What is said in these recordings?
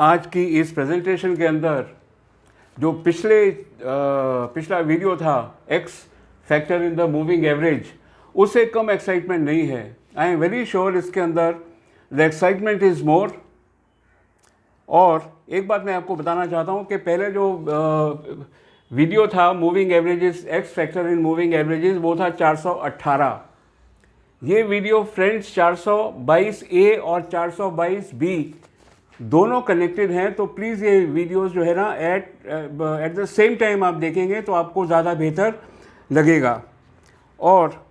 आज की इस प्रेजेंटेशन के अंदर जो पिछला वीडियो था x factor in the moving average, उससे कम एक्साइटमेंट नहीं है। आई एम वेरी श्योर इसके अंदर द एक्साइटमेंट इज़ मोर। और एक बात मैं आपको बताना चाहता हूँ कि पहले जो वीडियो था moving averages, x factor in moving averages, वो था 418। ये वीडियो फ्रेंड्स 422A और 422B दोनों कनेक्टेड हैं, तो प्लीज़ ये वीडियोस जो है ना एट द सेम टाइम आप देखेंगे तो आपको ज़्यादा बेहतर लगेगा। और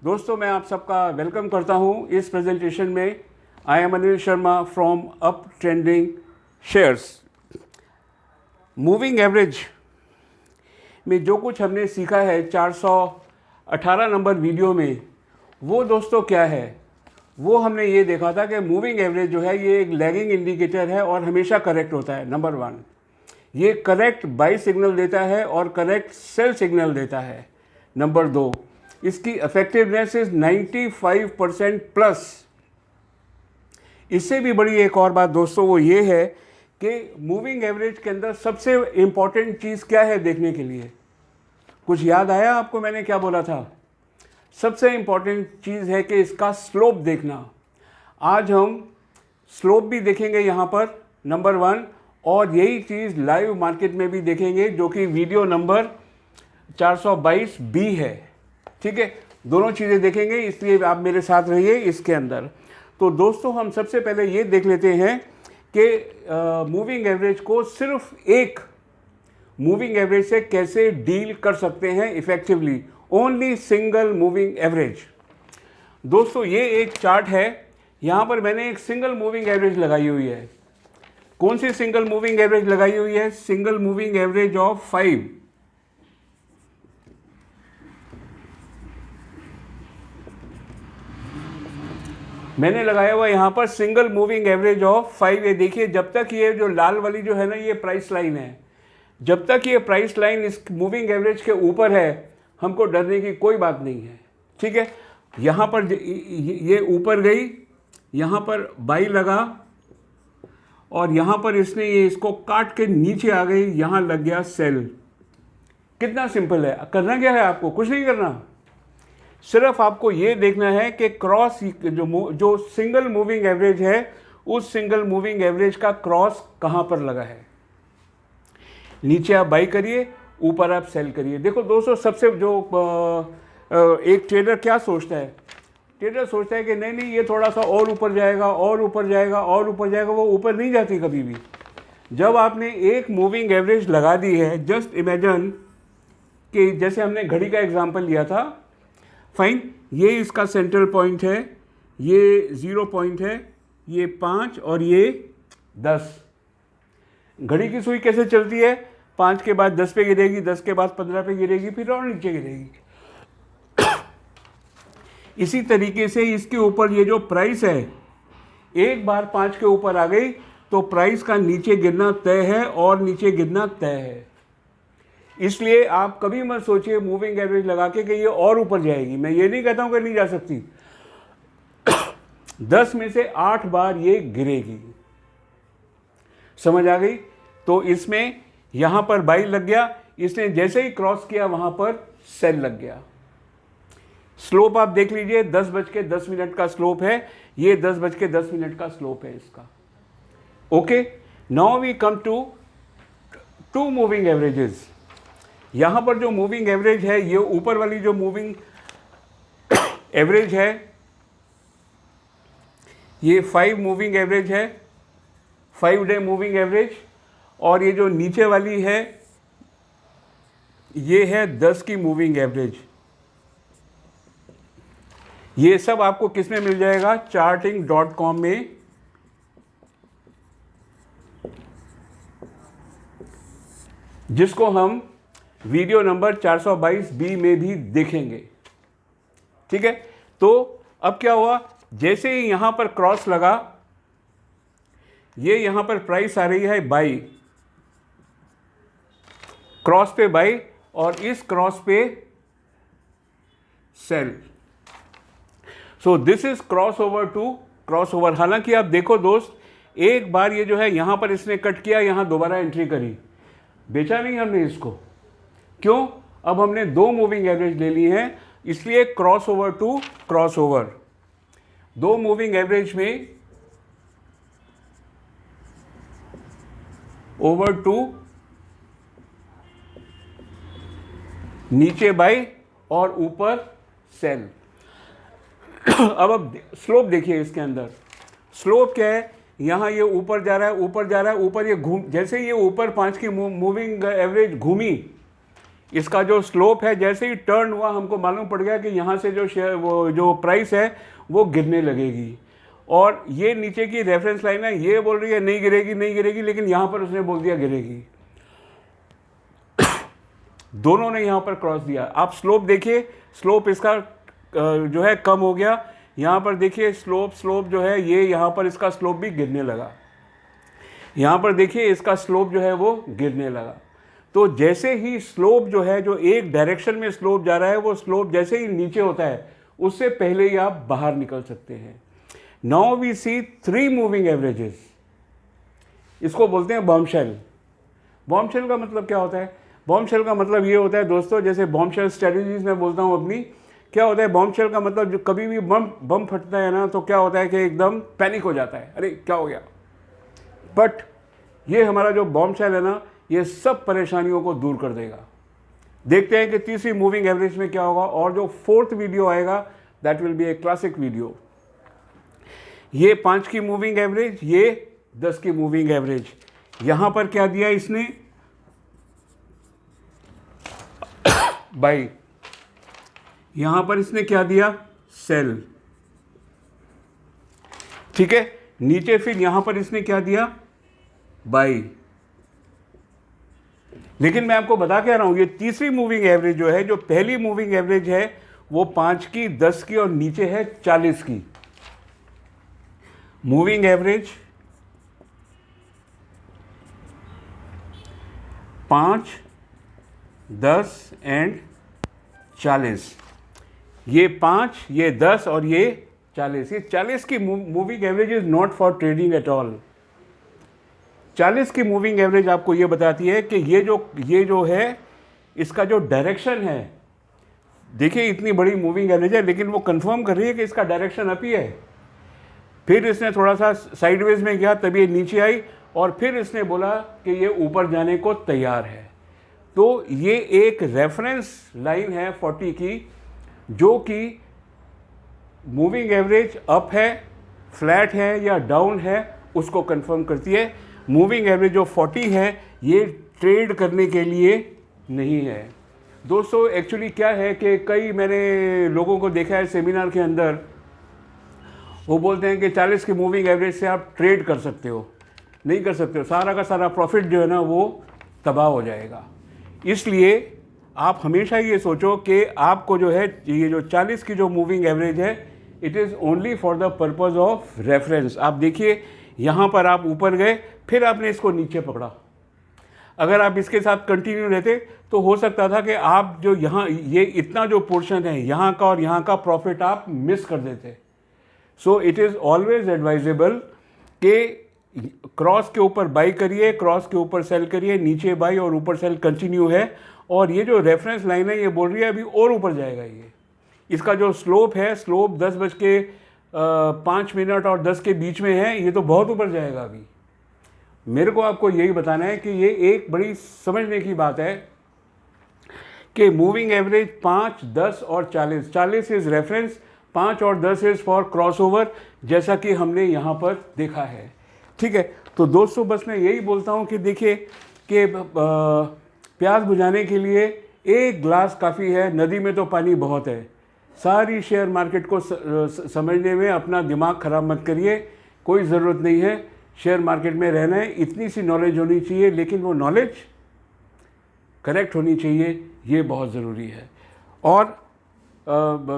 दोस्तों, मैं आप सबका वेलकम करता हूँ इस प्रेजेंटेशन में। I am Anil Sharma from up trending shares. Moving average में जो कुछ हमने सीखा है 418 नंबर वीडियो में, वो दोस्तों क्या है, वो हमने ये देखा था कि मूविंग एवरेज जो है ये एक लैगिंग इंडिकेटर है और हमेशा करेक्ट होता है। नंबर 1, ये करेक्ट बाई सिग्नल देता है और करेक्ट सेल सिग्नल देता है। नंबर 2, इसकी इफेक्टिवनेस इज 95% प्लस। इससे भी बड़ी एक और बात दोस्तों वो ये है कि मूविंग एवरेज के अंदर सबसे इम्पॉर्टेंट चीज़ क्या है देखने के लिए? कुछ याद आया आपको मैंने क्या बोला था? सबसे इम्पॉर्टेंट चीज़ है कि इसका स्लोप देखना। आज हम स्लोप भी देखेंगे यहाँ पर नंबर 1, और यही चीज़ लाइव मार्केट में भी देखेंगे जो कि वीडियो नंबर 422B है। ठीक है, दोनों चीज़ें देखेंगे, इसलिए आप मेरे साथ रहिए इसके अंदर। तो दोस्तों, हम सबसे पहले ये देख लेते हैं कि मूविंग एवरेज को सिर्फ एक मूविंग एवरेज से कैसे डील कर सकते हैं effectively. Only single moving average. दोस्तों, ये एक चार्ट है, यहाँ पर मैंने एक सिंगल मूविंग एवरेज लगाई हुई है। कौन सी सिंगल मूविंग एवरेज लगाई हुई है? Single moving average of 5। मैंने लगाया हुआ यहाँ पर सिंगल मूविंग एवरेज ऑफ 5। ये देखिए, जब तक ये जो लाल वाली जो है ना, ये प्राइस लाइन है, जब तक ये प्राइस लाइन इस मूविंग एवरेज के ऊपर है, हमको डरने की कोई बात नहीं है। ठीक है, यहाँ पर ये ऊपर गई, यहाँ पर बाई लगा, और यहाँ पर इसने ये इसको काट के नीचे आ गई, यहाँ लग गया सेल। कितना सिंपल है। करना क्या है आपको? कुछ नहीं करना, सिर्फ आपको ये देखना है कि क्रॉस जो सिंगल मूविंग एवरेज है, उस सिंगल मूविंग एवरेज का क्रॉस कहाँ पर लगा है। नीचे आप बाई करिए, ऊपर आप सेल करिए। देखो दोस्तों, सबसे जो एक ट्रेडर क्या सोचता है, ट्रेडर सोचता है कि नहीं ये थोड़ा सा और ऊपर जाएगा और ऊपर जाएगा और ऊपर जाएगा। वो ऊपर नहीं जाती कभी भी। जब आपने एक मूविंग एवरेज लगा दी है, जस्ट इमेजिन कि जैसे हमने घड़ी का एग्जांपल लिया था, फाइन, ये इसका सेंट्रल पॉइंट है, ये 0 पॉइंट है, ये 5 और ये 10। घड़ी की सुई कैसे चलती है? 5 के बाद 10 पे गिरेगी, 10 के बाद 15 पे गिरेगी, फिर और नीचे गिरेगी। इसी तरीके से इसके ऊपर ये जो प्राइस है, एक बार 5 के ऊपर आ गई तो प्राइस का नीचे गिरना तय है और नीचे गिरना तय है। इसलिए आप कभी मत सोचिए मूविंग एवरेज लगा के कि ये और ऊपर जाएगी। मैं ये नहीं कहता हूं कि नहीं जा सकती। 10 में से 8 बार ये गिरेगी। समझ आ गई? तो इसमें यहां पर बाई लग गया, इसने जैसे ही क्रॉस किया वहां पर सेल लग गया। स्लोप आप देख लीजिए, 10:10 का स्लोप है, ये 10:10 का स्लोप है इसका। Okay, now we come to to moving averages. यहां पर जो मूविंग एवरेज है, ये ऊपर वाली जो मूविंग एवरेज है, ये 5 मूविंग एवरेज है, 5 डे मूविंग एवरेज। और ये जो नीचे वाली है, ये है 10 की मूविंग एवरेज। ये सब आपको किस में मिल जाएगा? charting.com में। जिसको हम वीडियो नंबर 422B में भी देखेंगे। ठीक है, तो अब क्या हुआ, जैसे ही यहां पर क्रॉस लगा, ये यहां पर प्राइस आ रही है बाई, क्रॉस पे बाई और इस क्रॉस पे sell. So this is crossover to crossover. हालांकि आप देखो दोस्त, एक बार ये जो है यहाँ पर इसने कट किया, यहाँ दोबारा एंट्री करी, बेचा नहीं हमने इसको। क्यों? अब हमने 2 मूविंग एवरेज ले ली हैं, इसलिए crossover to crossover. 2 moving average में ओवर टू, नीचे बाई और ऊपर सेल। अब स्लोप देखिए इसके अंदर, स्लोप क्या है, यहाँ ये ऊपर जा रहा है, ऊपर जा रहा है, ऊपर ये घूम, जैसे ये ऊपर 5 की मूविंग एवरेज घूमी, इसका जो स्लोप है जैसे ही टर्न हुआ हमको मालूम पड़ गया कि यहाँ से जो शेयर वो जो प्राइस है वो गिरने लगेगी। और ये नीचे की रेफरेंस लाइन है, ये बोल रही है नहीं गिरेगी नहीं गिरेगी, लेकिन यहाँ पर उसने बोल दिया गिरेगी। दोनों ने यहाँ पर क्रॉस दिया। आप स्लोप देखिए, स्लोप इसका जो है कम हो गया। यहाँ पर देखिए स्लोप जो है ये यहाँ पर इसका स्लोप भी गिरने लगा। यहाँ पर देखिए इसका स्लोप जो है वो गिरने लगा। तो जैसे ही स्लोप जो है, जो एक डायरेक्शन में स्लोप जा रहा है, वो स्लोप जैसे ही नीचे होता है उससे पहले ही आप बाहर निकल सकते हैं। Now we see 3 moving averages, इसको बोलते हैं बॉम्बशेल। बॉम्बशेल का मतलब क्या होता है? बॉम्बशेल का मतलब ये होता है दोस्तों, जैसे बॉम्बशेल स्ट्रेटजीज में बोलता हूँ अपनी, क्या होता है बॉम्बशेल का मतलब, जो कभी भी बम फटता है ना तो क्या होता है कि एकदम पैनिक हो जाता है, अरे क्या हो गया। बट ये हमारा जो बॉम्बशेल है ना, ये सब परेशानियों को दूर कर देगा। देखते हैं कि तीसरी मूविंग एवरेज में क्या होगा, और जो 4th वीडियो आएगा that will be a classic video. ये 5 की मूविंग एवरेज, ये 10 की मूविंग एवरेज। यहां पर क्या दिया इसने, बाई। यहां पर इसने क्या दिया, सेल। ठीक है, नीचे फिर यहां पर इसने क्या दिया, बाई। लेकिन मैं आपको बता क्या रहा हूं, ये तीसरी मूविंग एवरेज जो है, जो पहली मूविंग एवरेज है वो 5 की, 10 की और नीचे है 40 की। Moving average 5, 10 and 40। ये 5, ये 10 और ये 40। ये 40 की moving average is not for trading at all. 40 की मूविंग एवरेज आपको ये बताती है कि ये जो है इसका जो डायरेक्शन है, देखिए इतनी बड़ी मूविंग एवरेज है लेकिन वो कंफर्म कर रही है कि इसका डायरेक्शन अप ही है। फिर इसने थोड़ा सा साइडवेज में गया, तभी ये नीचे आई, और फिर इसने बोला कि ये ऊपर जाने को तैयार है। तो ये एक रेफरेंस लाइन है 40 की, जो कि मूविंग एवरेज अप है, फ्लैट है या डाउन है, उसको कंफर्म करती है। मूविंग एवरेज जो 40 है ये ट्रेड करने के लिए नहीं है दोस्तों। एक्चुअली क्या है कि कई मैंने लोगों को देखा है सेमिनार के अंदर, वो बोलते हैं कि 40 की मूविंग एवरेज से आप ट्रेड कर सकते हो। नहीं कर सकते हो, सारा का सारा प्रॉफिट जो है ना वो तबाह हो जाएगा। इसलिए आप हमेशा ये सोचो कि आपको जो है ये जो 40 की जो मूविंग एवरेज है, it is only for the purpose of reference. आप देखिए यहाँ पर आप ऊपर गए, फिर आपने इसको नीचे पकड़ा। अगर आप इसके साथ कंटिन्यू रहते तो हो सकता था कि आप जो यहाँ ये इतना जो पोर्शन है यहाँ का और यहाँ का प्रॉफिट आप मिस कर देते। So it is always advisable कि क्रॉस के ऊपर बाई करिए, क्रॉस के ऊपर सेल करिए, नीचे बाई और ऊपर सेल कंटिन्यू है। और ये जो रेफरेंस लाइन है ये बोल रही है अभी और ऊपर जाएगा। ये इसका जो स्लोप है, स्लोप 10:05 और 10 के बीच में है, ये तो बहुत ऊपर जाएगा अभी। मेरे को आपको यही बताना है कि ये एक बड़ी समझने की बात है कि मूविंग एवरेज 5, 10 और 40, 40 इज रेफरेंस, 5 और 10 इज फॉर क्रॉसओवर, जैसा कि हमने यहाँ पर देखा है। ठीक है, तो दोस्तों बस मैं यही बोलता हूँ कि देखिए कि प्यास बुझाने के लिए एक ग्लास काफ़ी है, नदी में तो पानी बहुत है। सारी शेयर मार्केट को समझने में अपना दिमाग ख़राब मत करिए, कोई ज़रूरत नहीं है शेयर मार्केट में रहना है। इतनी सी नॉलेज होनी चाहिए, लेकिन वो नॉलेज करेक्ट होनी चाहिए, ये बहुत ज़रूरी है। और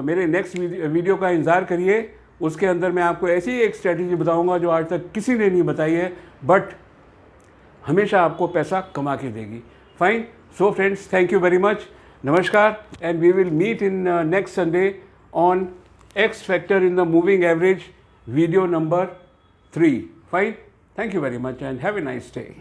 मेरे नेक्स्ट वीडियो का इंतज़ार करिए, उसके अंदर मैं आपको ऐसी एक स्ट्रैटेजी बताऊंगा जो आज तक किसी ने नहीं बताई है, बट हमेशा आपको पैसा कमा के देगी। Fine, so friends, thank you very much, नमस्कार, and we will meet in next Sunday on X factor in the moving average video number 3। Fine, Thank you very much and have a nice day.